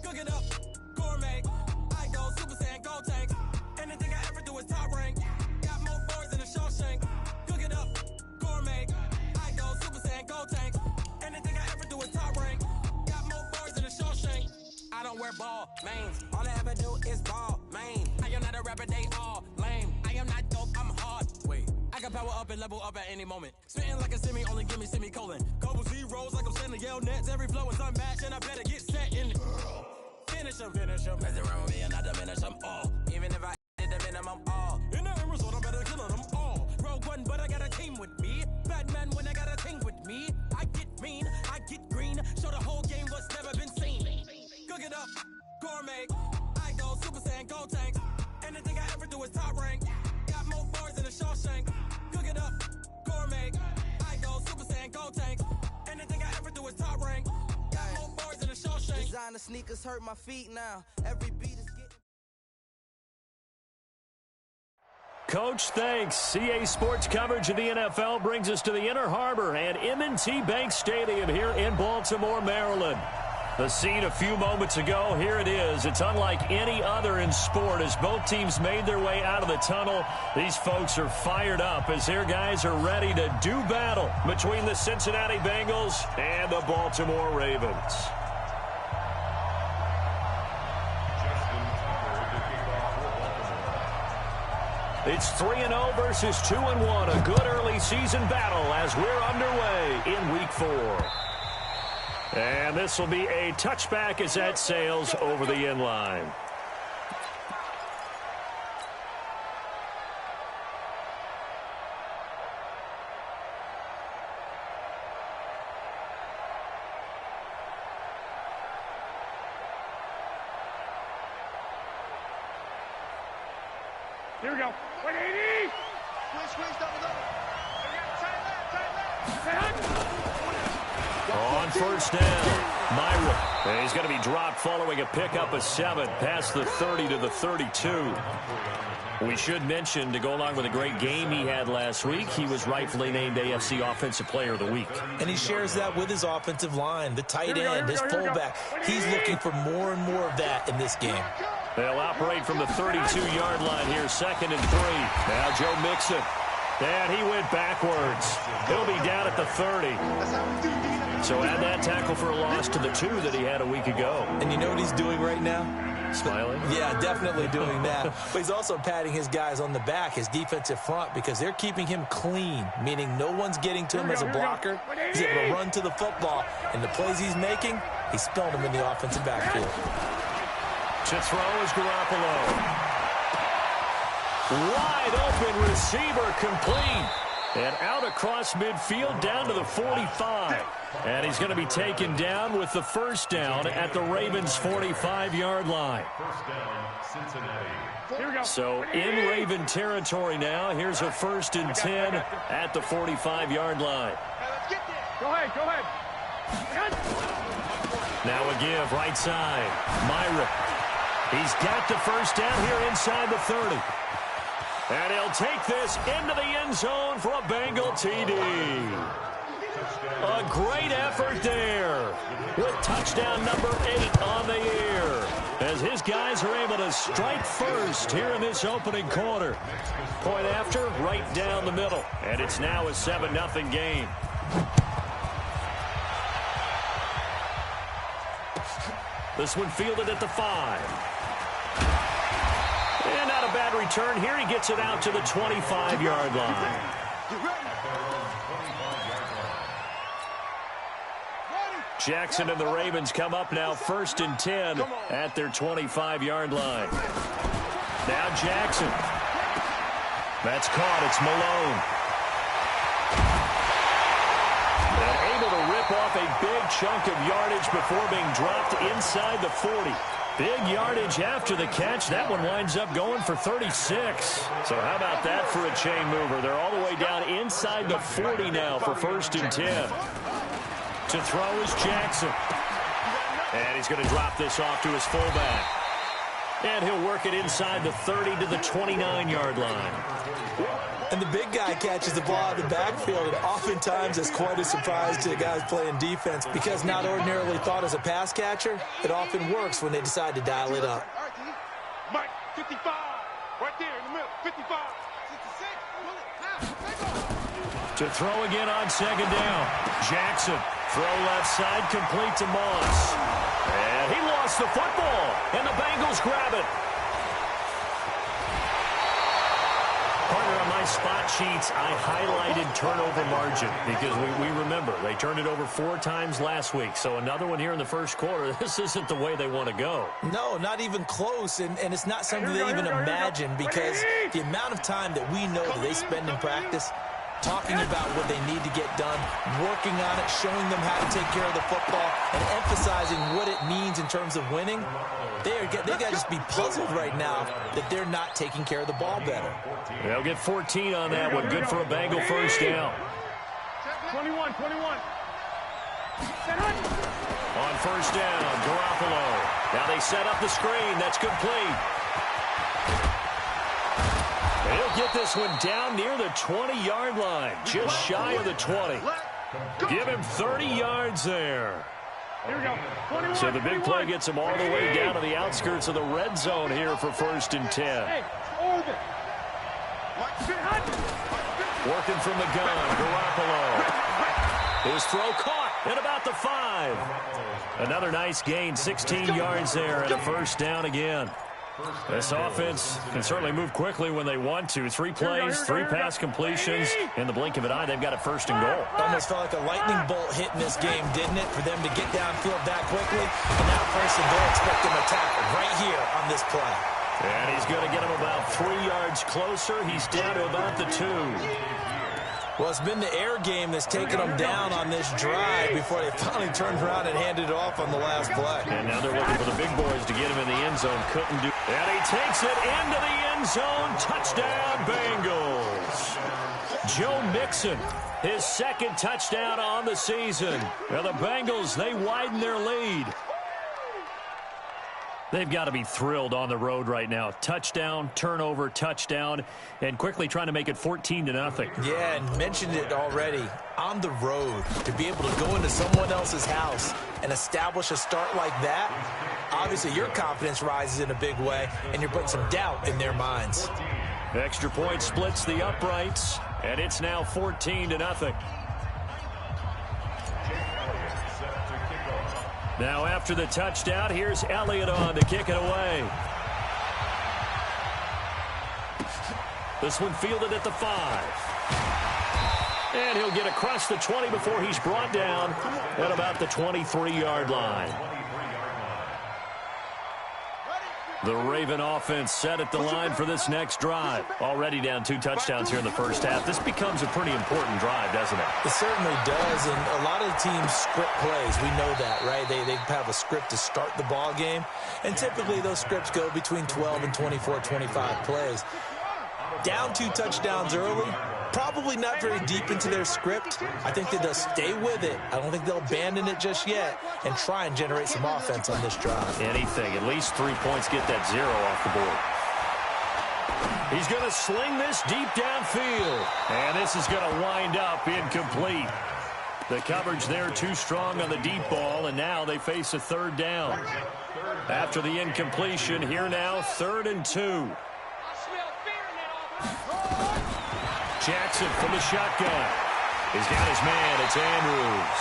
Cook it up, gourmet. I go Super Saiyan, go tank. Anything I ever do is top rank. Got more boys than a Shawshank. Cook it up, gourmet. I go Super Saiyan, go tank. Anything I ever do is top rank. Got more boys than a Shawshank. I don't wear ball, mains. All I ever do is ball, main. I am not a rapper, they all lame. I am not dope, I'm hard. Wait, I can power up and level up at any moment. Spitting like a semi, only give me semicolon. Couple zeros like I'm sending yell nets. Every flow is unmatched, and I better get set in. Finish them. Mess around with me and I diminish them all. Even if I did the minimum all. In the end result, I'm better killing them all. Rogue One, but I got a team with me. Batman when I got a team with me. I get mean, I get green. Show the whole game what's never been seen. Cook it up, gourmet. I go Super Saiyan, go tank. Anything I ever do is top rank. Got more bars than a Shawshank. Cook it up, gourmet. I go Super Saiyan, go tank. Anything I ever do is top rank. Got more bars than a Shawshank. Designer sneakers hurt my feet now. Every beat is getting... Coach, thanks. CA Sports coverage of the NFL brings us to the Inner Harbor and M&T Bank Stadium here in Baltimore, Maryland. The scene a few moments ago, here it is. It's unlike any other in sport as both teams made their way out of the tunnel. These folks are fired up as their guys are ready to do battle between the Cincinnati Bengals and the Baltimore Ravens. It's 3-0 versus 2-1, a good early season battle as we're underway in Week 4. And this will be a touchback as that sails over the end line. Here we go. 180. Squeeze down the middle. Tight left. On first down, Myra. And he's going to be dropped following a pickup of 7 past the 30 to the 32. We should mention, to go along with a great game he had last week, he was rightfully named AFC Offensive Player of the Week. And he shares that with his offensive line, the tight end, his fullback. He's looking for more and more of that in this game. They'll operate from the 32-yard line here, 2nd and 3. Now Joe Mixon. And he went backwards. He'll be down at the 30. So add that tackle for a loss to the 2 that he had a week ago. And you know what he's doing right now? Smiling? Yeah, definitely doing that. But he's also patting his guys on the back, his defensive front, because they're keeping him clean, meaning no one's getting to him as a blocker. He's able to run to the football. And the plays he's making, he's spelling them in the offensive backfield. To throw is Garoppolo. Wide open receiver complete. And out across midfield down to the 45. And he's going to be taken down with the first down at the Ravens' 45-yard line. First down, Cincinnati. So in Raven territory now. Here's a 1st and 10 at the 45-yard line. Go ahead. Now a give right side. Myra. He's got the first down here inside the 30. And he'll take this into the end zone for a Bengal TD. A great effort there with touchdown number 8 on the year as his guys are able to strike first here in this opening quarter. Point after, right down the middle. And it's now a 7-0 game. This one fielded at the 5. And not a bad return here. He gets it out to the 25-yard line. Jackson and the Ravens come up now 1st and 10 at their 25-yard line. Now Jackson. That's caught. It's Malone. And able to rip off a big chunk of yardage before being dropped inside the 40. Big yardage after the catch. That one winds up going for 36. So how about that for a chain mover? They're all the way down inside the 40 now for 1st and 10. To throw is Jackson. And he's going to drop this off to his fullback. And he'll work it inside the 30 to the 29-yard line. And the big guy catches the ball out of the backfield, and oftentimes it's quite a surprise to the guys playing defense because not ordinarily thought as a pass catcher, it often works when they decide to dial it up. Mike, 55, right there in the middle, 55. 66, To throw again on second down. Jackson, throw left side, complete to Moss. And he lost the football, and the Bengals grab it. Partner, on my spot sheets, I highlighted turnover margin because we remember they turned it over 4 times last week. So another one here in the first quarter. This isn't the way they want to go. No, not even close, and it's not something they even imagine because the amount of time that we know that they spend in practice talking about what they need to get done, working on it, showing them how to take care of the football, and emphasizing what it means in terms of winning. They got to just be puzzled right now that they're not taking care of the ball better. They'll get 14 on that one. Good for a Bengal first down. 21. On first down, Garoppolo. Now they set up the screen. That's complete. He'll get this one down near the 20-yard line, just shy of the 20. Give him 30 yards there. Here we go. 21, So the big play gets him all the way down to the outskirts of the red zone here for 1st and 10. Hey, over. Working from the gun, Garoppolo. His throw caught at about the 5. Another nice gain, 16 yards there, and a first down again. This offense can certainly move quickly when they want to. 3 plays, 3 pass completions. In the blink of an eye, they've got a 1st and goal. Almost felt like a lightning bolt hit in this game, didn't it, for them to get downfield that quickly? And now 1st and goal, expect them to tackle right here on this play. And he's going to get him about 3 yards closer. He's down to about the 2. Well, it's been the air game that's taken them down on this drive before they finally turned around and handed it off on the last play. And now they're looking for the big boys to get him in the end zone. Couldn't do. And he takes it into the end zone. Touchdown, Bengals. Joe Mixon, his 2nd touchdown on the season. Now the Bengals, they widen their lead. They've got to be thrilled on the road right now. Touchdown, turnover, touchdown, and quickly trying to make it 14-0. Yeah, and mentioned it already. On the road, to be able to go into someone else's house and establish a start like that, obviously your confidence rises in a big way, and you're putting some doubt in their minds. Extra point splits the uprights, and it's now 14-0. Now after the touchdown, here's Elliott on to kick it away. This one fielded at the 5. And he'll get across the 20 before he's brought down at about the 23-yard line. The Raven offense set at the line for this next drive. Already down 2 touchdowns here in the first half. This becomes a pretty important drive, doesn't it? It certainly does, and a lot of teams script plays. We know that, right? They have a script to start the ball game, and typically those scripts go between 12 and 24, 25 plays. Down 2 touchdowns early, probably not very deep into their script. I think that they'll stay with it. I don't think they'll abandon it just yet and try and generate some offense on this drive. Anything. At least 3 points get that 0 off the board. He's going to sling this deep downfield. And this is going to wind up incomplete. The coverage there too strong on the deep ball, and now they face a 3rd down. After the incompletion, here now 3rd and 2. Jackson from the shotgun. He's got his man. It's Andrews.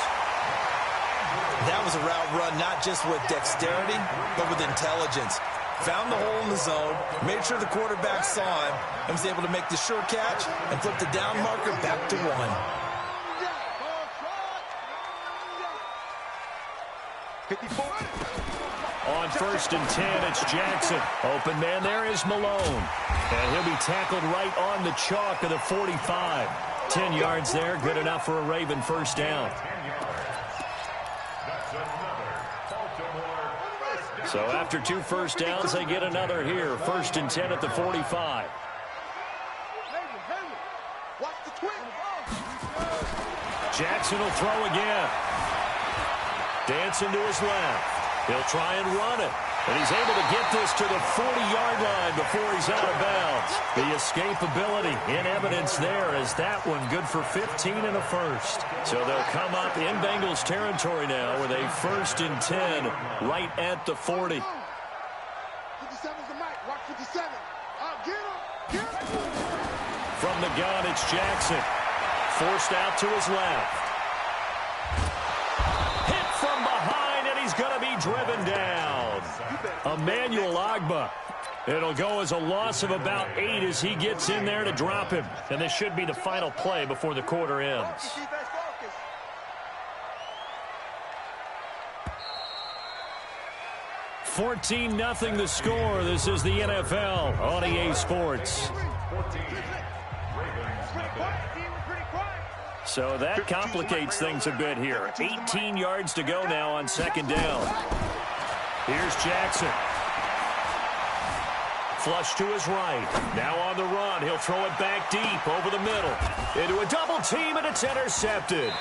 That was a route run not just with dexterity, but with intelligence. Found the hole in the zone, made sure the quarterback saw him, and was able to make the sure catch and flip the down marker back to 1. On 1st and 10, it's Jackson. Open man there is Malone. And he'll be tackled right on the chalk of the 45. 10 yards there, good enough for a Raven first down. So after 2 first downs, they get another here. 1st and 10 at the 45. Jackson will throw again. Dancing to his left. He'll try and run it. And he's able to get this to the 40-yard line before he's out of bounds. The escapability in evidence there as that one good for 15 and a first. So they'll come up in Bengals territory now with a 1st and 10 right at the 40. 57's the mic. Watch 57. Get him. Get him. From the gun, it's Jackson. Forced out to his left. Hit from behind, and he's going to be driven down. Emmanuel Ogbah. It'll go as a loss of about 8 as he gets in there to drop him. And this should be the final play before the quarter ends. 14-0 the score. This is the NFL on EA Sports. So that complicates things a bit here. 18 yards to go now on 2nd down. Here's Jackson. Flush to his right. Now on the run. He'll throw it back deep over the middle. Into a double team, and it's intercepted.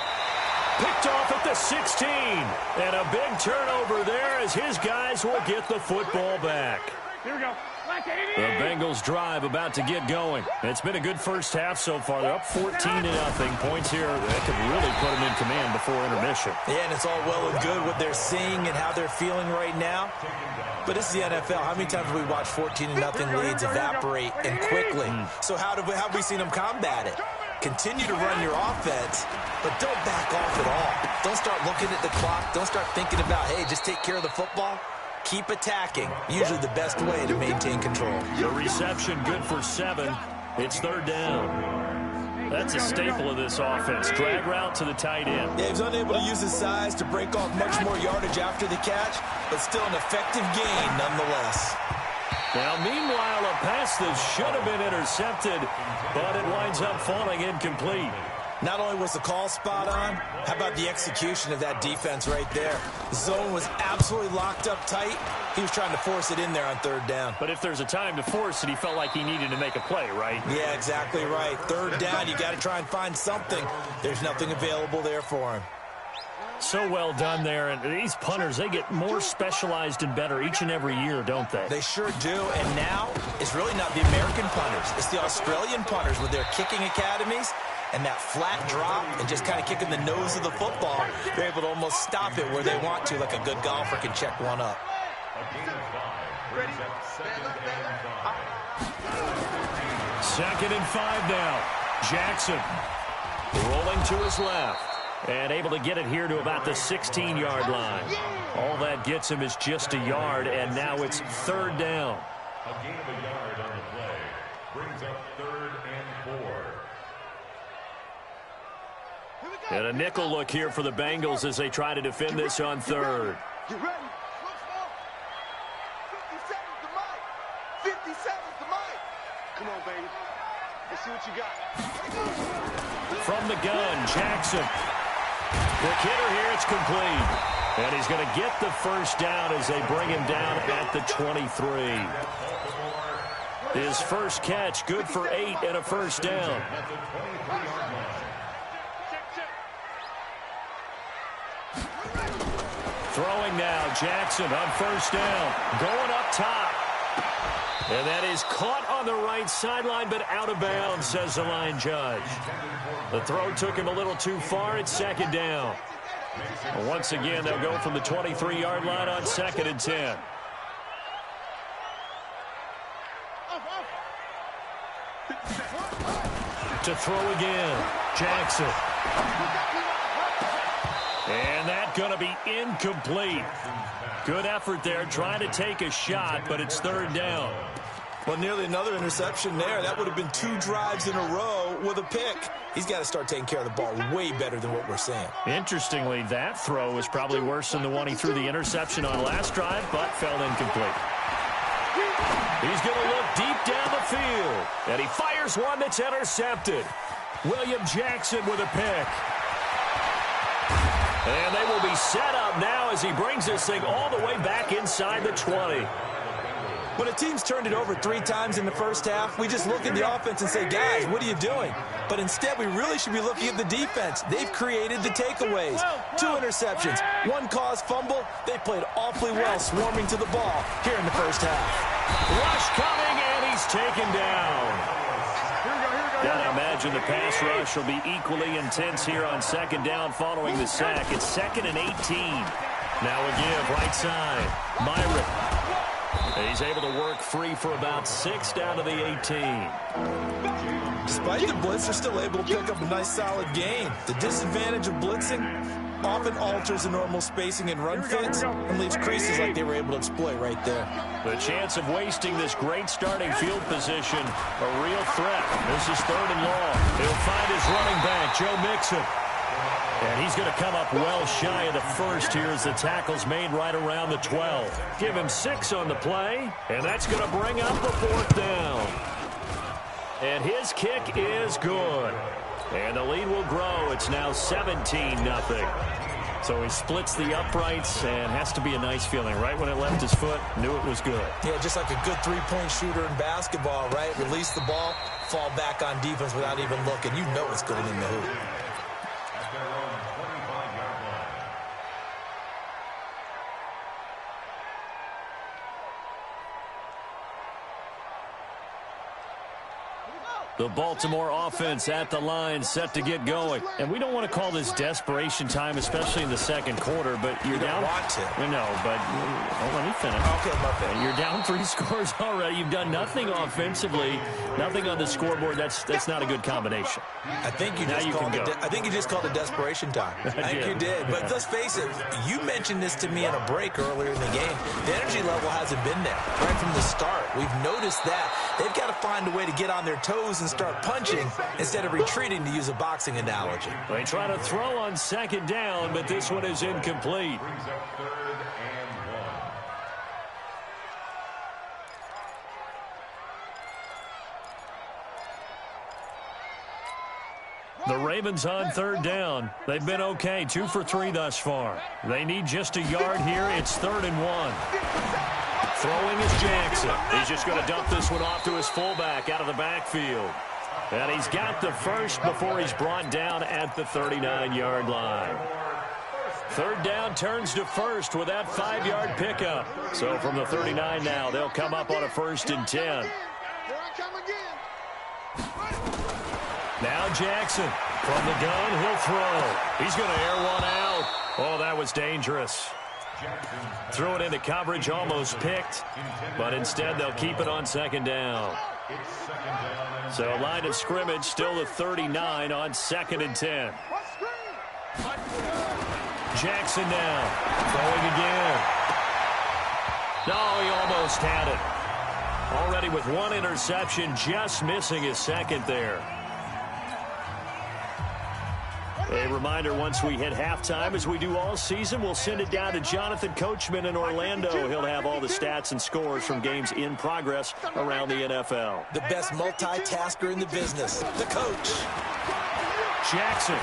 Picked off at the 16. And a big turnover there as his guys will get the football back. Here we go. The Bengals drive about to get going. It's been a good first half so far. They're up 14-0. Points here that could really put them in command before intermission. Yeah, and it's all well and good what they're seeing and how they're feeling right now. But this is the NFL. How many times have we watched 14-0 leads evaporate and quickly? So how have we seen them combat it? Continue to run your offense, but don't back off at all. Don't start looking at the clock. Don't start thinking about, hey, just take care of the football. Keep attacking. Usually the best way to maintain control. The reception good for 7. It's 3rd down. That's a staple of this offense. Drag route to the tight end. Yeah, he was unable to use his size to break off much more yardage after the catch, but still an effective gain nonetheless. Now, meanwhile, a pass that should have been intercepted, but it winds up falling incomplete. Not only was the call spot on, how about the execution of that defense right there? The zone was absolutely locked up tight. He was trying to force it in there on 3rd down. But if there's a time to force it, he felt like he needed to make a play, right? Yeah, exactly right. 3rd down, you got to try and find something. There's nothing available there for him. So well done there. And these punters, they get more specialized and better each and every year, don't they? They sure do. And now, it's really not the American punters. It's the Australian punters with their kicking academies. And that flat drop and just kind of kicking the nose of the football, they're able to almost stop it where they want to, like a good golfer can check one up. 2nd and 5 now. Jackson rolling to his left and able to get it here to about the 16-yard line. All that gets him is just a yard, and now it's 3rd down. A gain of a yard on the play brings up 3rd and 4. And a nickel look here for the Bengals as they try to defend this on 3rd. You ready? 57's the mic. 57's the mic. Come on, baby. Let's see what you got. From the gun, Jackson. Quick hitter here, it's complete. And he's going to get the 1st down as they bring him down at the 23. His first catch, good for 8 and a 1st down. Throwing now, Jackson on 1st down. Going up top. And that is caught on the right sideline, but out of bounds, says the line judge. The throw took him a little too far. It's 2nd down. Once again, they'll go from the 23-yard line on 2nd and 10. To throw again, Jackson. And that's going to be incomplete. Good effort there, trying to take a shot, but it's 3rd down. Well, nearly another interception there. That would have been 2 drives in a row with a pick. He's got to start taking care of the ball way better than what we're seeing. Interestingly, that throw was probably worse than the one he threw the interception on last drive, but fell incomplete. He's going to look deep down the field, and he fires one that's intercepted. William Jackson with a pick. And they will be set up now as he brings this thing all the way back inside the 20. When a team's turned it over 3 times in the first half, we just look at the offense and say, guys, what are you doing? But instead, we really should be looking at the defense. They've created the takeaways. 2 interceptions, 1 caused fumble. They played awfully well swarming to the ball here in the first half. Rush coming, and he's taken down. Gotta imagine the pass rush will be equally intense here on second down following the sack. It's 2nd and 18. Now a give, right side. Myrick. He's able to work free for about 6 down to the 18. Despite the blitz, they're still able to pick up a nice solid gain. The disadvantage of blitzing often alters the normal spacing and run fits and leaves creases like they were able to exploit right there. The chance of wasting this great starting field position, a real threat. This is 3rd and long. He'll find his running back, Joe Mixon. And he's going to come up well shy of the first here as the tackle's made right around the 12. Give him 6 on the play, and that's going to bring up the 4th down. And his kick is good. And the lead will grow. It's now 17-0. So he splits the uprights, and has to be a nice feeling. Right when it left his foot, knew it was good. Yeah, just like a good 3-point shooter in basketball, right? Release the ball, fall back on defense without even looking. You know it's going in the hoop. The Baltimore offense at the line, set to get going. And we don't want to call this desperation time, especially in the second quarter, but you're down. You don't want to. No, but let me finish. Okay, my bad. You're down 3 scores already. You've done nothing offensively, nothing on the scoreboard. That's not a good combination. I think you just called it desperation time. I think you did. But let's face it, you mentioned this to me in a break earlier in the game. The energy level hasn't been there right from the start. We've noticed that. They've got to find a way to get on their toes and start punching instead of retreating, to use a boxing analogy. They try to throw on second down, but this one is incomplete. The Ravens on 3rd down. They've been okay, 2 for 3 thus far. They need just a yard here. It's 3rd and 1. Throwing is Jackson. He's just going to dump this one off to his fullback out of the backfield. And he's got the first before he's brought down at the 39-yard line. 3rd down turns to 1st with that 5-yard pickup. So from the 39 now, they'll come up on a 1st and 10. Now Jackson from the gun, he'll throw. He's going to air one out. Oh, that was dangerous. Threw it into coverage, almost picked, but instead they'll keep it on 2nd down. So line of scrimmage still the 39 on 2nd and 10. Jackson now throwing again. No, he almost had it. Already with 1 interception, just missing his 2nd there. A reminder, once we hit halftime, as we do all season, we'll send it down to Jonathan Coachman in Orlando. He'll have all the stats and scores from games in progress around the NFL. The best multitasker in the business, the coach. Jackson.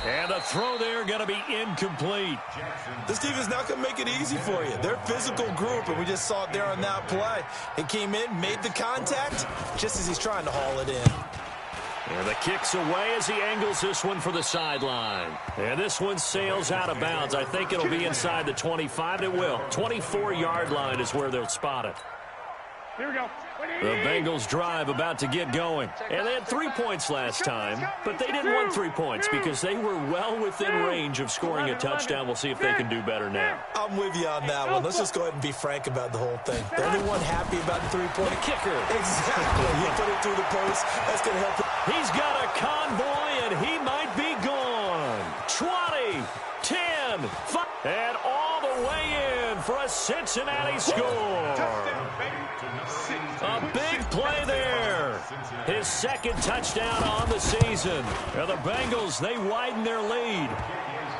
And the throw there going to be incomplete. This team is not going to make it easy for you. They're a physical group, and we just saw it there on that play. It came in, made the contact, just as he's trying to haul it in. And the kick's away as he angles this one for the sideline. And this one sails out of bounds. I think it'll be inside the 25. It will. 24-yard line is where they'll spot it. Here we go. The Bengals drive about to get going. And they had 3 points last time, but they didn't want 3 points because they were well within range of scoring a touchdown. We'll see if they can do better now. I'm with you on that one. Let's just go ahead and be frank about the whole thing. The only one happy about the 3-point kicker. Exactly. You put it through the post. That's going to help. He's got a convoy, and he might be gone. 20, 10, 5, and all the way in for a Cincinnati score. A big play there. His 2nd touchdown on the season. Now the Bengals, they widen their lead.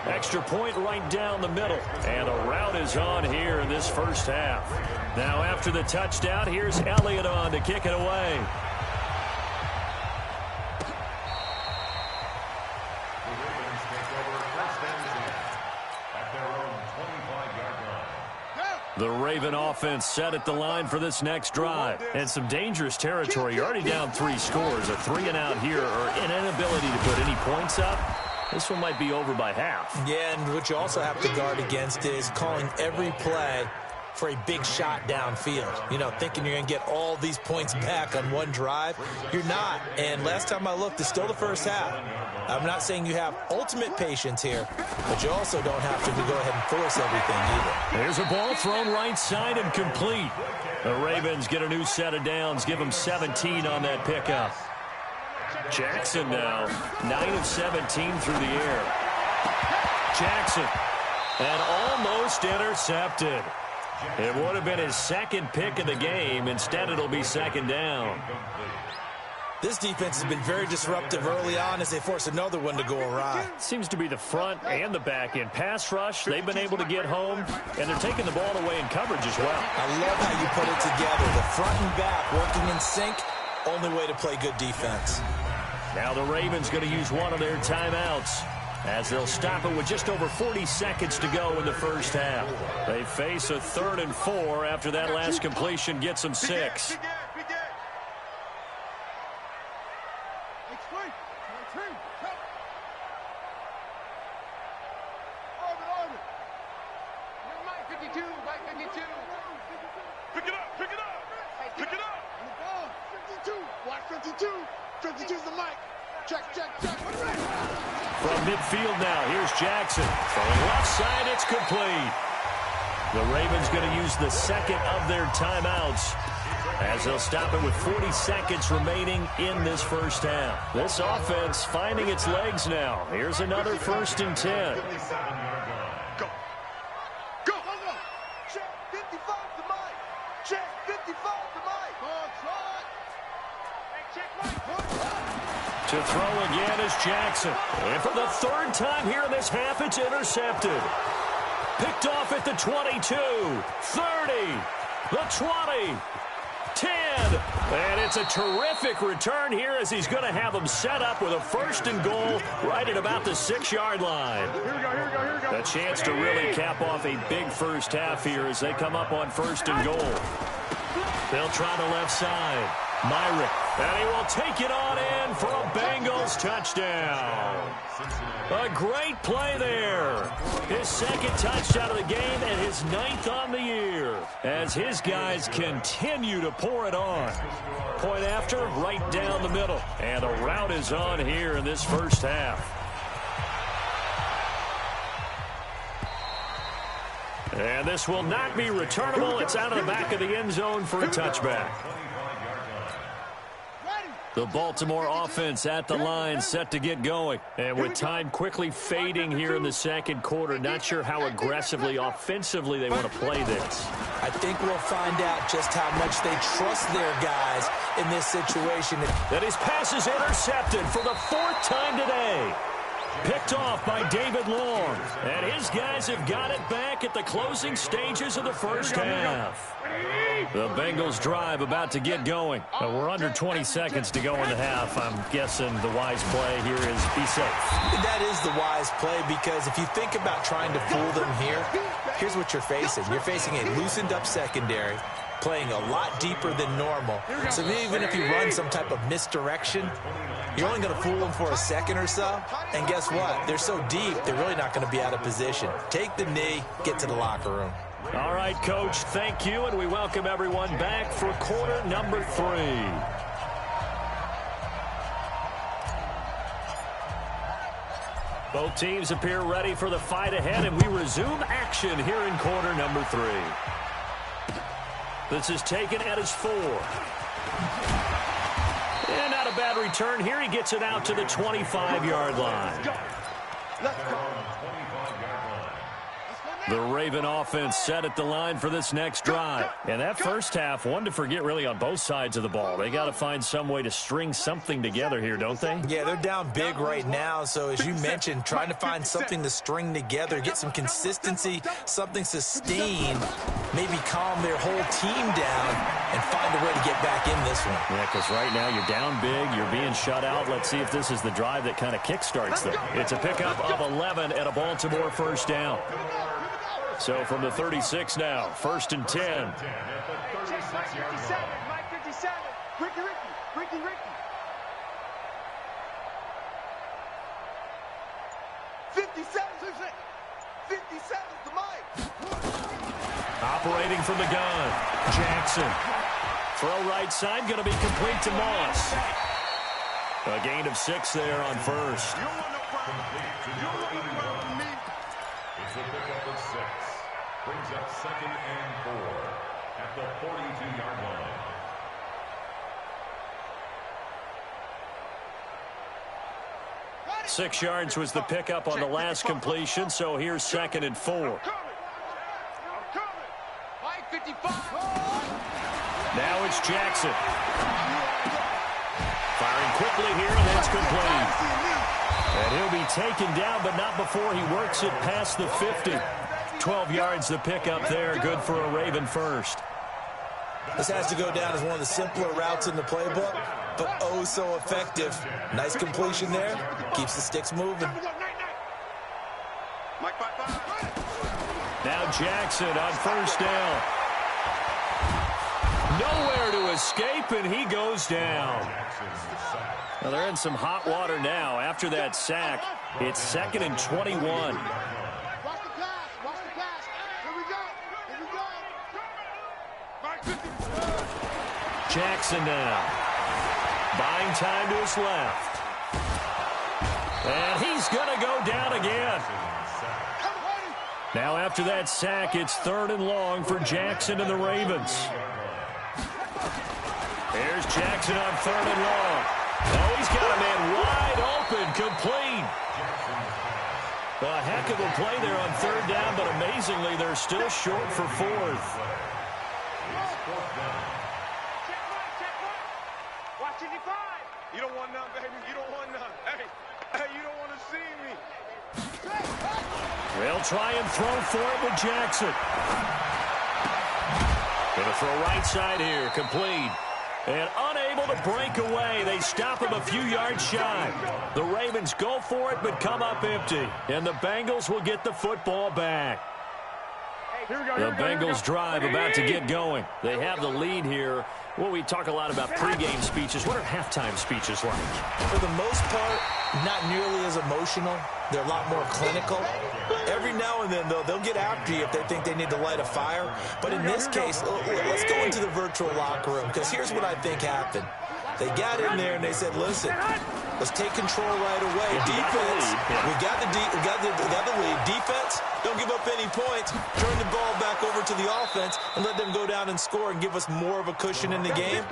Extra point right down the middle. And a rout is on here in this first half. Now after the touchdown, here's Elliott on to kick it away. The Raven offense set at the line for this next drive. And some dangerous territory. You're already down 3 scores. A 3-and-out here or an inability to put any points up. This one might be over by half. Yeah, and what you also have to guard against is calling every play for a big shot downfield. You know, thinking you're going to get all these points back on one drive. You're not. And last time I looked, it's still the first half. I'm not saying you have ultimate patience here, but you also don't have to go ahead and force everything either. There's a ball thrown right side and complete. The Ravens get a new set of downs, give them 17 on that pickup. Jackson now, 9 of 17 through the air. Jackson, and almost intercepted. It would have been his second pick of the game. Instead, it'll be second down. This defense has been very disruptive early on as they force another one to go awry. Seems to be the front and the back end. Pass rush, they've been able to get home, and they're taking the ball away in coverage as well. I love how you put it together. The front and back working in sync, only way to play good defense. Now the Ravens going to use one of their timeouts as they'll stop it with just over 40 seconds to go in the first half. They face a 3rd and 4 after that last completion gets them 6. From midfield now, here's Jackson. Throwing left side, it's complete. The Ravens going to use the second of their timeouts as they'll stop it with 40 seconds remaining in this first half. This offense finding its legs now. Here's another 1st and 10. Go. Go. Check 55 the mic. Check 55 the mic. To throw again is Jackson. And for the 3rd time here in this half, it's intercepted. Picked off at the 22, 30, the 20, 10. And it's a terrific return here as he's going to have them set up with a 1st and goal right at about the 6-yard line. A chance to really cap off a big first half here as they come up on 1st and goal. They'll try the left side. Myrick, and he will take it on in for a Bengals touchdown. A great play there. His 2nd touchdown of the game and his 9th on the year as his guys continue to pour it on. Point after, right down the middle. And the route is on here in this first half. And this will not be returnable. It's out of the back of the end zone for a touchback. The Baltimore offense at the line set to get going. And with time quickly fading here in the 2nd quarter, not sure how aggressively, offensively they want to play this. I think we'll find out just how much they trust their guys in this situation. And his pass is intercepted for the 4th time today. Picked off by David Long. And his guys have got it back at the closing stages of the first half. The Bengals drive about to get going. We're under 20 seconds to go in the half. I'm guessing the wise play here is be safe. That is the wise play because if you think about trying to fool them here, here's what you're facing. You're facing a loosened up secondary, playing a lot deeper than normal. So even if you run some type of misdirection, you're only going to fool them for a second or so. And guess what? They're so deep, they're really not going to be out of position. Take the knee, get to the locker room. All right, Coach, thank you, and we welcome everyone back for quarter number 3. Both teams appear ready for the fight ahead, and we resume action here in quarter number 3. This is taken at his 4. And not a bad return here. He gets it out to the 25-yard line. Let's go. The Raven offense set at the line for this next drive. And that first half, one to forget really on both sides of the ball. They got to find some way to string something together here, don't they? Yeah, they're down big right now. So as you mentioned, trying to find something to string together, get some consistency, something sustained, maybe calm their whole team down and find a way to get back in this one. Yeah, because right now you're down big, you're being shut out. Let's see if this is the drive that kind of kickstarts them. It's a pickup of 11 and a Baltimore first down. So from the 36 now, 1st and 10. Check, Mike 57, Mike 57. Ricky. 57's the mic. Operating from the gun, Jackson. Throw right side, going to be complete to Moss. A gain of 6 there on first. You don't want no problem. With me. It's a pickup of 6. Brings up 2nd and 4 at the 42-yard line. Got 6 yards was the pickup on the last completion, so here's 2nd and 4. I'm coming. Mike 55. Now it's Jackson. Firing quickly here, and that's complete. And he'll be taken down, but not before he works it past the 50. 12 yards the pickup there, good for a Raven first. This has to go down as one of the simpler routes in the playbook, but oh so effective. Nice completion there. Keeps the sticks moving. Mike 55. Now Jackson on first down. Nowhere to escape, and he goes down. Well, they're in some hot water now. After that sack, it's 2nd and 21. Watch the pass. Here we go. Mike 50. Jackson now. Buying time to his left. And he's going to go down again. Now after that sack, it's 3rd and long for Jackson and the Ravens. Here's Jackson on 3rd and long. Oh, he's got a man wide open, complete. A heck of a play there on 3rd down, but amazingly, they're still short for 4th. Watch 55. You don't want none, baby. You don't want none. Hey, you don't want to see me. They'll try and throw for it with Jackson. Gonna throw right side here, complete. And unable to break away. They stop him a few yards shy. The Ravens go for it, but come up empty. And the Bengals will get the football back. The Bengals drive about to get going. They have the lead here. Well, we talk a lot about pregame speeches. What are halftime speeches like? For the most part, not nearly as emotional. They're a lot more clinical. Every now and then, though, they'll get after you if they think they need to light a fire. But in this case, let's go into the virtual locker room, because here's what I think happened. They got in there and they said, listen, let's take control right away. Defense, we got the lead. Defense, don't give up any points. Turn the ball back over to the offense and let them go down and score and give us more of a cushion in the game.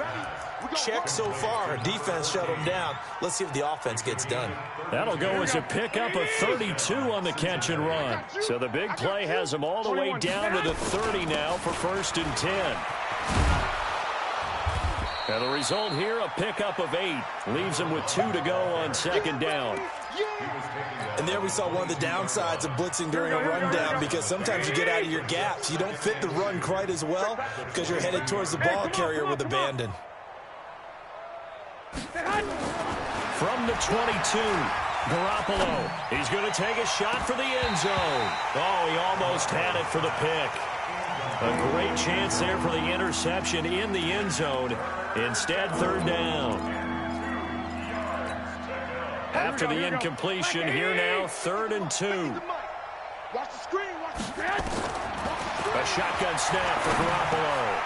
Check so far. Defense shut them down. Let's see if the offense gets done. That'll go as a pickup of 32 on the catch and run. So the big play has them all the way down to the 30 now for 1st and 10. And the result here, a pickup of 8. Leaves them with 2 to go on 2nd down. And there we saw one of the downsides of blitzing during a rundown, because sometimes you get out of your gaps. You don't fit the run quite as well because you're headed towards the ball carrier with abandon. From the 22, Garoppolo. He's going to take a shot for the end zone. Oh, he almost had it for the pick. A great chance there for the interception in the end zone. Instead, 3rd down. After the incompletion, here now, 3rd and 2. Watch the screen. A shotgun snap for Garoppolo.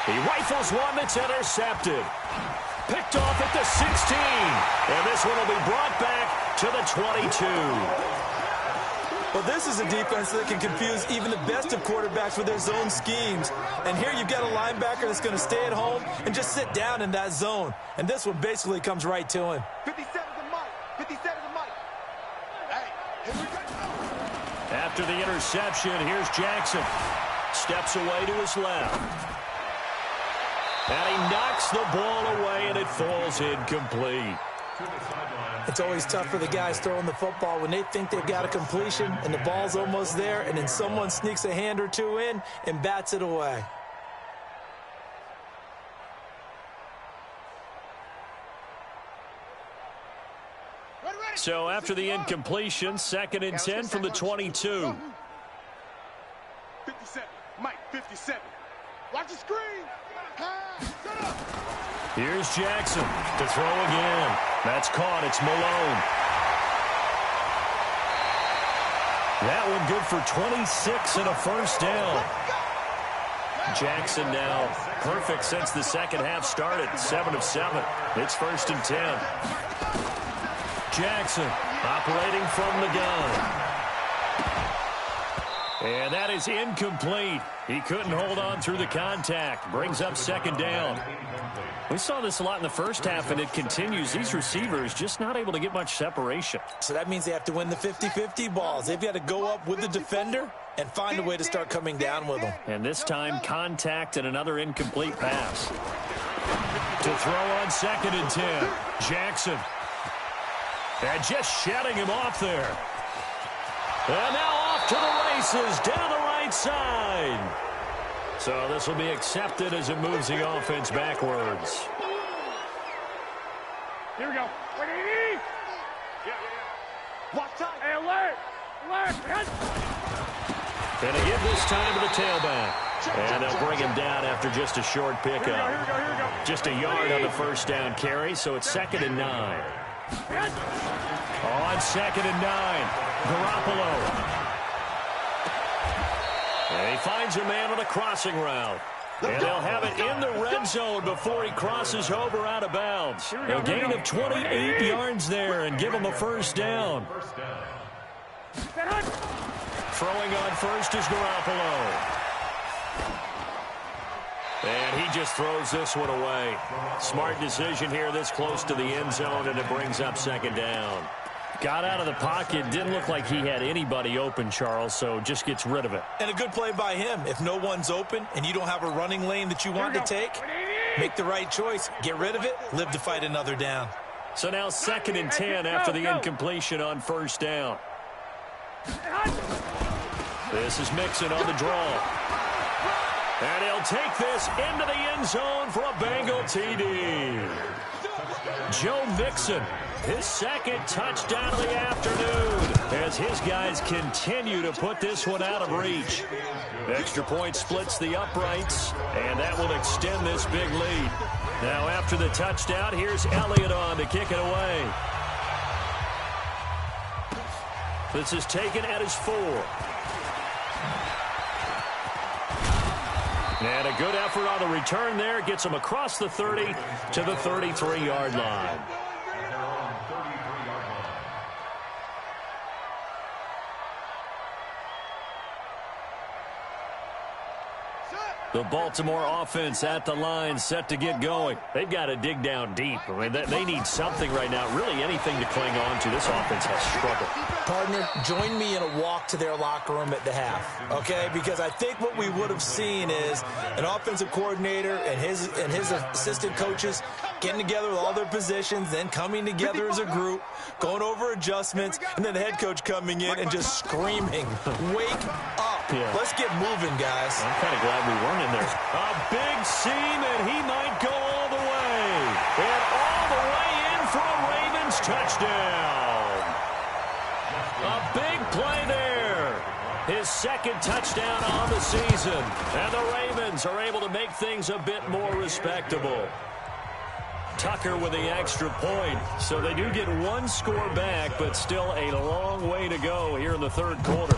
He rifles one that's intercepted. Picked off at the 16. And this one will be brought back to the 22. Well, this is a defense that can confuse even the best of quarterbacks with their zone schemes. And here you've got a linebacker that's going to stay at home and just sit down in that zone. And this one basically comes right to him. 57's the mic. 57's the mic. Hey, here we go. After the interception, here's Jackson. Steps away to his left. And he knocks the ball away, and it falls incomplete. It's always tough for the guys throwing the football when they think they've got a completion and the ball's almost there, and then someone sneaks a hand or two in and bats it away. So after the incompletion, 2nd and 10 from the 22. 57. Mike, 57. Watch the screen. Shut up. Here's Jackson to throw again. That's caught. It's Malone. That one good for 26 and a first down. Jackson now perfect since the second half started. 7 of 7. It's 1st and 10. Jackson operating from the gun. And that is incomplete. He couldn't hold on through the contact. Brings up 2nd down. We saw this a lot in the first half, and it continues. These receivers just not able to get much separation. So that means they have to win the 50-50 balls. They've got to go up with the defender and find a way to start coming down with them. And this time, contact and another incomplete pass. To throw on 2nd and 10. Jackson. And just shutting him off there. And now off to the races down the right side. So this will be accepted as it moves the offense backwards. Here we go. What do you need? Watch time. Hey, alert! Alert! Going to give this time to the tailback. And they'll bring him down after just a short pickup. Here we go. Just a yard on the first down carry, so it's 2nd and 9. On 2nd and 9, Garoppolo. And he finds a man on a crossing route. And they'll have it in the red zone before he crosses over out of bounds. A gain of 28 yards there and give him a first down. Throwing on first is Garoppolo. And he just throws this one away. Smart decision here this close to the end zone, and it brings up 2nd down. Got out of the pocket. Didn't look like he had anybody open, Charles, so just gets rid of it. And a good play by him. If no one's open and you don't have a running lane that you want to take, make the right choice. Get rid of it. Live to fight another down. So now 2nd and 10 after the incompletion on first down. This is Mixon on the draw. And he'll take this into the end zone for a Bengal TD. Joe Mixon, his 2nd touchdown of the afternoon as his guys continue to put this one out of reach. Extra point splits the uprights, and that will extend this big lead. Now after the touchdown, here's Elliott on to kick it away. This is taken at his 4. And a good effort on the return there. Gets him across the 30 to the 33-yard line. The Baltimore offense at the line, set to get going. They've got to dig down deep. I mean, they need something right now, really anything to cling on to. This offense has struggled. Partner, join me in a walk to their locker room at the half, okay? Because I think what we would have seen is an offensive coordinator and his assistant coaches getting together with all their positions, then coming together as a group, going over adjustments, and then the head coach coming in and just screaming, wake up. Yeah. Let's get moving, guys. I'm kind of glad we weren't in there. A big seam, and he might go all the way. And all the way in for a Ravens touchdown. A big play there. His 2nd touchdown on the season. And the Ravens are able to make things a bit more respectable. Tucker with the extra point. So they do get one score back, but still a long way to go here in the 3rd quarter.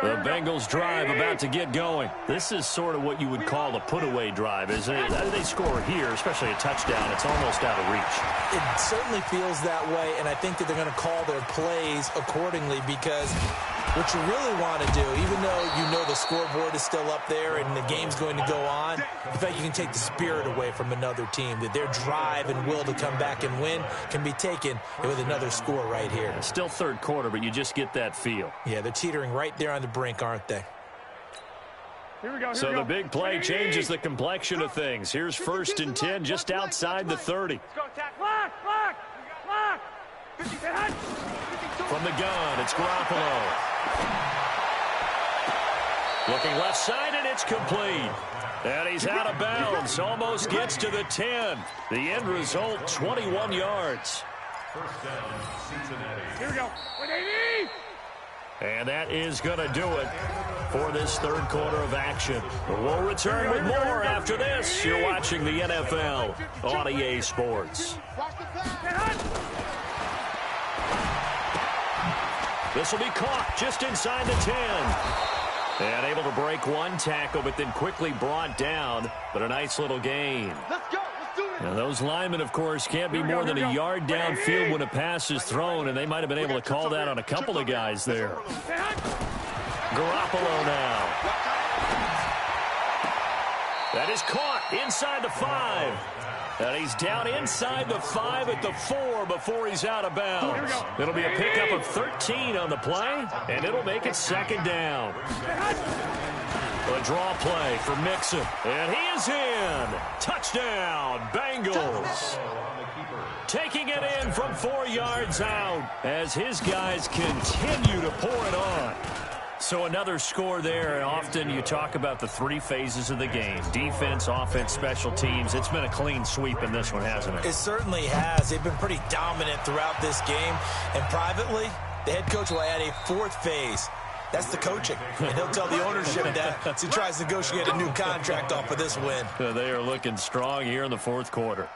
The Bengals drive about to get going. This is sort of what you would call a put-away drive, isn't it? They score here, especially a touchdown. It's almost out of reach. It certainly feels that way, and I think that they're going to call their plays accordingly because what you really want to do, even though you know the scoreboard is still up there and the game's going to go on, in fact, you can take the spirit away from another team, that their drive and will to come back and win can be taken with another score right here. It's still 3rd quarter, but you just get that feel. Yeah, they're teetering right there on the brink, aren't they? Here we go. So the big play changes the complexion of things. Here's 1st and 10 just outside the 30. Let's go attack. Lock! From the gun, it's Garoppolo. Looking left side, and it's complete. And he's out of bounds. Almost gets to the 10. The end result, 21 yards. First down, Cincinnati. Here we go. 180. And that is going to do it for this third quarter of action. We'll return with more after this. You're watching the NFL on EA Sports. This will be caught just inside the 10. And able to break one tackle, but then quickly brought down. But a nice little gain. Let's go. Let's do it. Now, those linemen, of course, can't be more than a yard downfield when a pass is thrown, and they might have been able to call that on a couple of guys there. Garoppolo now. That is caught inside the 5. And he's down inside the 5 at the 4 before he's out of bounds. It'll be a pickup of 13 on the play, and it'll make it second down. A draw play for Mixon, and he is in. Touchdown, Bengals. Taking it in from 4 yards out as his guys continue to pour it on. So another score there, and often you talk about the 3 phases of the game. Defense, offense, special teams. It's been a clean sweep in this one, hasn't it? It certainly has. They've been pretty dominant throughout this game. And privately, the head coach will add a 4th phase. That's the coaching. And he'll tell the ownership that as he tries to negotiate a new contract off of this win. They are looking strong here in the 4th quarter.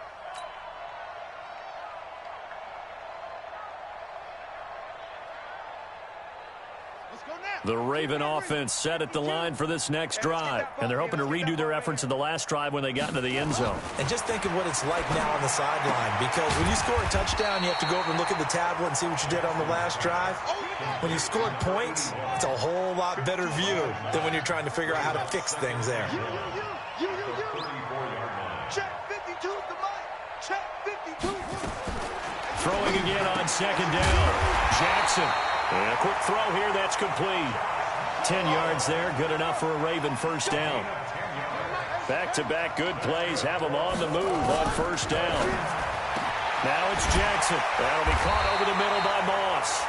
The Raven offense set at the line for this next drive, and they're hoping to redo their efforts in the last drive when they got into the end zone. And just think of what it's like now on the sideline, because when you score a touchdown, you have to go over and look at the tablet and see what you did on the last drive. When you scored points, it's a whole lot better view than when you're trying to figure out how to fix things there. Check 52 the mic. Check 52. Throwing again on second down. Jackson. And a quick throw here, that's complete. 10 yards there, good enough for a Raven first down. Back-to-back good plays have them on the move on first down. Now it's Jackson. That'll be caught over the middle by Moss.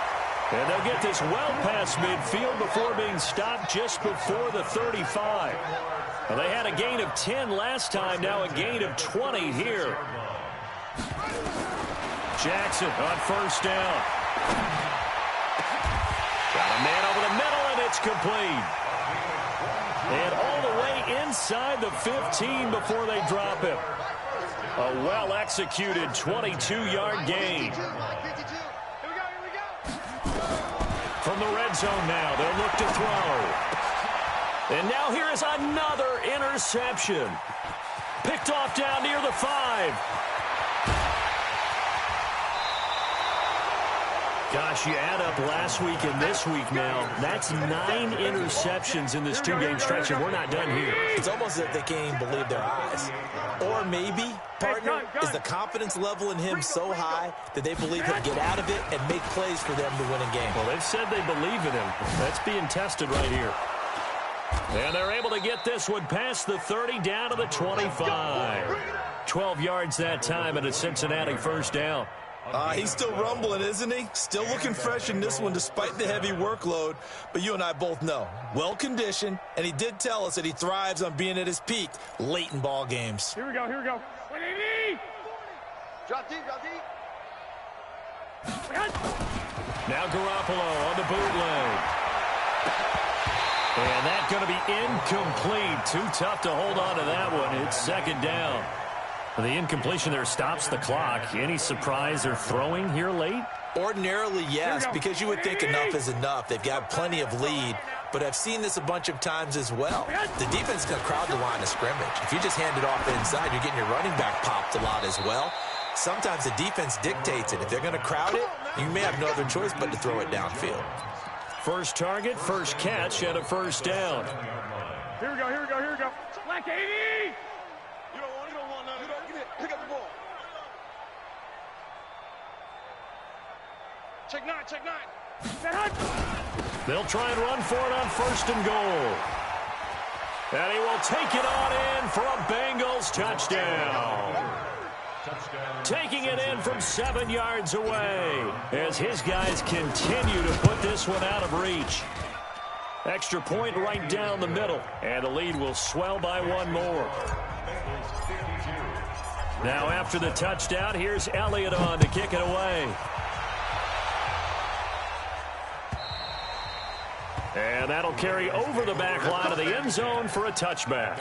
And they'll get this well past midfield before being stopped just before the 35. Well, they had a gain of 10 last time, now a gain of 20 here. Jackson on first down. Got a man over the middle, and it's complete. And all the way inside the 15 before they drop him. A well-executed 22-yard gain. From the red zone now, they'll look to throw. And now here is another interception. Picked off down near the 5. Gosh, you add up last week and this week now, that's 9 interceptions in this 2-game stretch, and we're not done here. It's almost as if they can't even believe their eyes. Or maybe, partner, is the confidence level in him so high that they believe he'll get out of it and make plays for them to win a game. Well, they've said they believe in him. That's being tested right here. And they're able to get this one past the 30 down to the 25. 12 yards that time and a Cincinnati first down. He's still rumbling, isn't he? Still looking fresh in this one despite the heavy workload. But you and I both know, well-conditioned, and he did tell us that he thrives on being at his peak late in ball games. Here we go, here we go. 180. Drop deep, drop deep. Now Garoppolo on the bootleg. And that's going to be incomplete. Too tough to hold on to that one. It's second down. The incompletion there stops the clock. Any surprise they're throwing here late? Ordinarily, yes, because you would think enough is enough. They've got plenty of lead, but I've seen this a bunch of times as well. The defense is going to crowd the line of scrimmage. If you just hand it off inside, you're getting your running back popped a lot as well. Sometimes the defense dictates it. If they're going to crowd it, you may have no other choice but to throw it downfield. First target, first catch, and a first down. Here we go, here we go, here we go. Black 80. You don't want none of that. Get it. Pick up the ball. Check 9, check 9. They'll try and run for it on first and goal. And he will take it on in for a Bengals touchdown. Taking it in from 7 yards away as his guys continue to put this one out of reach. Extra point right down the middle, and the lead will swell by one more. Now after the touchdown, here's Elliott on to kick it away. And that'll carry over the back line of the end zone for a touchback.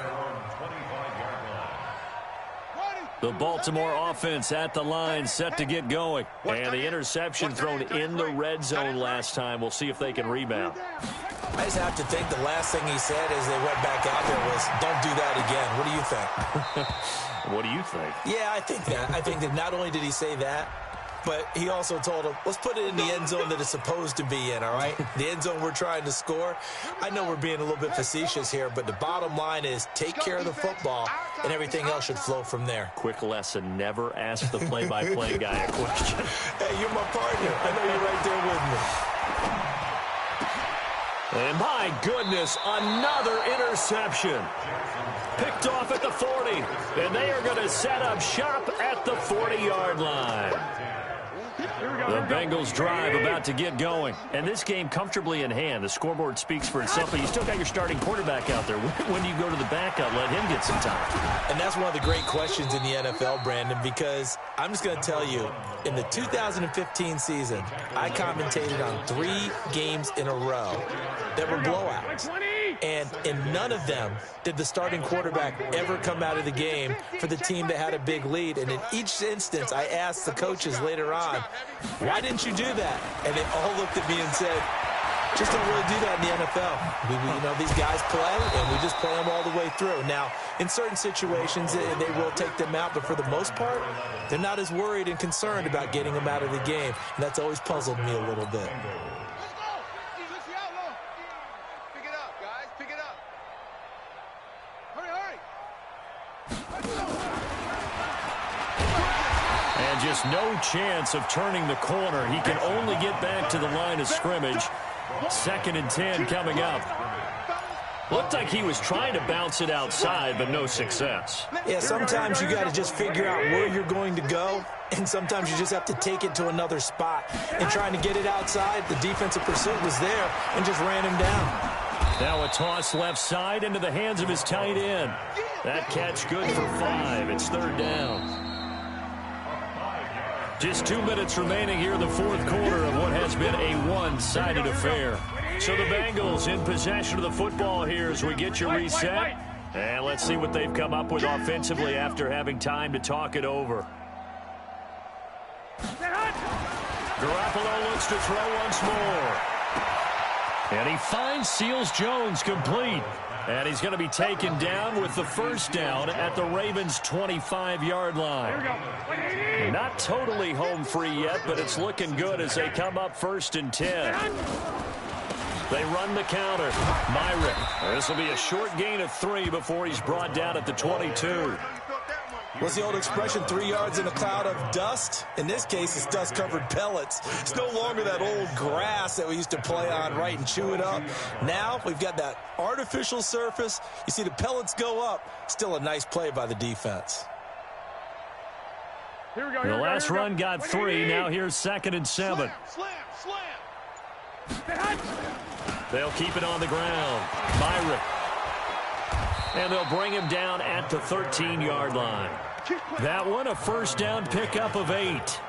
The Baltimore offense at the line, set to get going. And the interception thrown in the red zone last time. We'll see if they can rebound. I just have to think the last thing he said as they went back out there was, don't do that again. What do you think? What do you think? Yeah, I think that. I think that not only did he say that, but he also told him, let's put it in the end zone that it's supposed to be in, all right? The end zone we're trying to score. I know we're being a little bit facetious here, but the bottom line is take care of the football, and everything else should flow from there. Quick lesson, never ask the play-by-play guy a question. Hey, you're my partner. I know you're right there with me. And my goodness, another interception. Picked off at the 40, and they are going to set up shop at the 40-yard line. The Bengals drive about to get going. And this game comfortably in hand. The scoreboard speaks for itself, but you still got your starting quarterback out there. When do you go to the backup, let him get some time? And that's one of the great questions in the NFL, Brandon, because I'm just going to tell you, in the 2015 season, I commentated on 3 games in a row that were blowouts. And in none of them did the starting quarterback ever come out of the game for the team that had a big lead. And in each instance, I asked the coaches later on, why didn't you do that? And they all looked at me and said, just don't really do that in the NFL. You know, these guys play, and we just play them all the way through. Now, in certain situations, they will take them out, but for the most part, they're not as worried and concerned about getting them out of the game. And that's always puzzled me a little bit. And just no chance of turning the corner. He can only get back to the line of scrimmage. 2nd and 10 coming up. Looked like he was trying to bounce it outside, but no success. Yeah, sometimes you got to just figure out where you're going to go, and sometimes you just have to take it to another spot. And trying to get it outside, the defensive pursuit was there and just ran him down. Now a toss left side into the hands of his tight end. That catch good for 5. It's 3rd down. Just 2 minutes remaining here in the 4th quarter of what has been a one-sided affair. So the Bengals in possession of the football here as we get you reset. And let's see what they've come up with offensively after having time to talk it over. Garoppolo looks to throw once more. And he finds Seals-Jones complete. And he's going to be taken down with the 1st down at the Ravens' 25-yard line. Not totally home free yet, but it's looking good as they come up 1st and 10. They run the counter. Myrick. This will be a short gain of 3 before he's brought down at the 22. What's the old expression, 3 yards in a cloud of dust? In this case, it's dust-covered pellets. It's no longer that old grass that we used to play on, right, and chew it up. Now we've got that artificial surface. You see the pellets go up. Still a nice play by the defense. The last run got 3. Now here's 2nd and 7. They'll keep it on the ground. Myrick. And they'll bring him down at the 13-yard line. That one, a 1st down pickup of 8.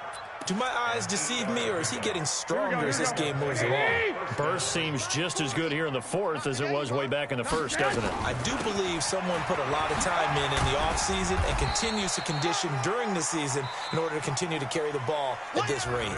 Do my eyes deceive me, or is he getting stronger as this game moves along? Burst seems just as good here in the 4th as it was way back in the 1st, doesn't it? I do believe someone put a lot of time in the offseason and continues to condition during the season in order to continue to carry the ball at this rate.